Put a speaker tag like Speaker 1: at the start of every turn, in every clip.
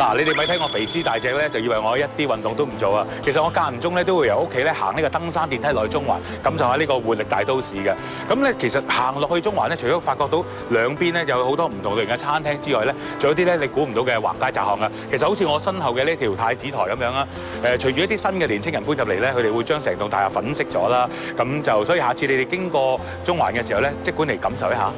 Speaker 1: 嗱，你哋咪睇我肥屍大隻咧，就以為我一啲運動都唔做啊！其實我間唔中咧都會由屋企咧行呢個登山電梯落去中環，感受下呢個活力大都市嘅。咁咧其實行落去中環咧，除咗發覺到兩邊咧有好多唔同類型嘅餐廳之外咧，仲有啲咧你估唔到嘅橫街窄巷啊！其實好似我身後嘅呢條太子台咁樣啊，隨住一啲新嘅年青人搬入嚟咧，佢哋會將成棟大廈粉飾咗啦。咁就所以下次你哋經過中環嘅時候咧，即管嚟感受一下。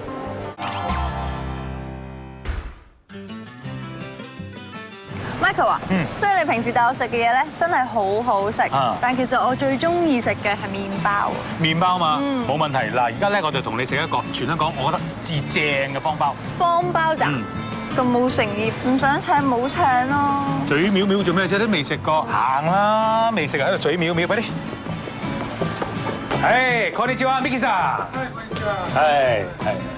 Speaker 2: Michael 啊，所以你平時帶我食嘅嘢咧，真係好好食。但其實我最中意食嘅係麵包。
Speaker 1: 麵包嘛，冇問題。嗱，而家咧我就同你食一個全香港我覺得至正嘅方包。
Speaker 2: 方包咋？咁冇誠意，唔想請冇請咯。
Speaker 1: 嘴藐藐做咩啫？都未食過，行啦，未食喺度嘴藐藐，快啲！こんにちは，Mikiさん。係。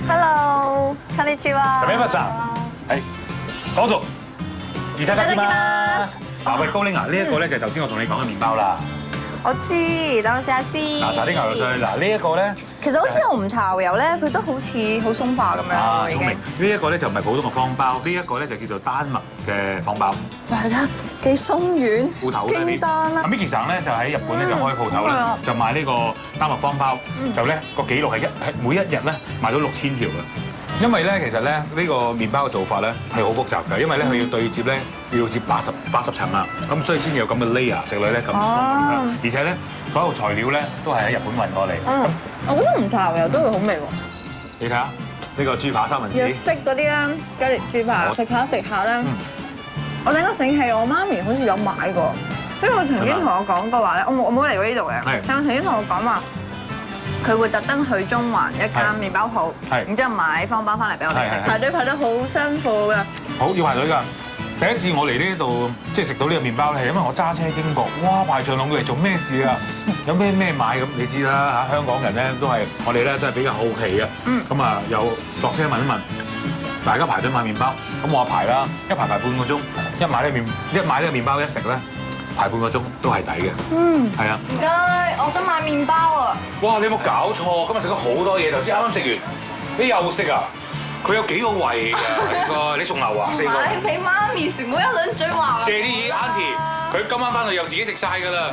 Speaker 2: Hello，こんにちは。
Speaker 1: 什麼さ？係，講做。いただきます。嗱，喂，高玲啊，呢一個咧就係頭先我同你講嘅麵包啦。
Speaker 2: 我知，等我試下先。
Speaker 1: 嗱，搽啲牛肉碎。嗱，呢一個咧，
Speaker 2: 其實好似紅茶油咧，佢都好似好鬆化咁樣已經。
Speaker 1: 呢一個咧就唔係普通嘅方包，呢一個咧就叫做丹麥嘅方包。
Speaker 2: 哇，睇下幾鬆軟，
Speaker 1: 鋪頭嗰啲。阿 Miki 生咧就喺日本咧就開鋪頭啦，就賣呢個丹麥方包，就咧個紀錄係每一日咧賣到6000條嘅。因為咧，其實咧呢個麵包嘅做法咧係好複雜嘅，因為咧佢要對接咧要接80層啊，咁所以先有咁嘅 layer 食落咧咁鬆，而且咧所有材料咧都係喺日本運過嚟。
Speaker 2: 我覺得唔搽油都會好味喎。
Speaker 1: 你睇下呢個豬扒三文治，
Speaker 2: 日式嗰啲啦，雞翼豬扒食下啦。我突然間醒起，我媽咪好似有買過，因為佢曾經同我講過話咧，我冇嚟過呢度嘅，但佢曾經同我講話。佢會特登去中環一間麵包鋪，然之後買方包翻嚟俾我哋食，排隊排得好辛苦㗎。好
Speaker 1: 要排隊㗎！第一次我嚟呢度即係食到呢個麵包咧，係因為我揸車經過，哇排長龍嚟做咩事啊？有咩買咁？你知啦嚇，香港人咧都係我哋咧都係比較好奇啊。咁啊又落車問一問，大家排隊買麵包，咁我排啦，一排半個鐘，一買呢個麵包一食咧。排半個鐘都係抵嘅，係啊！
Speaker 2: 唔該，我想買麵包啊！
Speaker 1: 哇！你有冇搞錯？今日食咗好多嘢，頭先啱啱食完，你又食啊？佢有幾個胃㗎？呢個你送牛啊？4個。
Speaker 2: 買俾媽咪食，唔好一輪嘴話。
Speaker 1: 借啲 Auntie，佢今晚翻去又自己食晒㗎啦。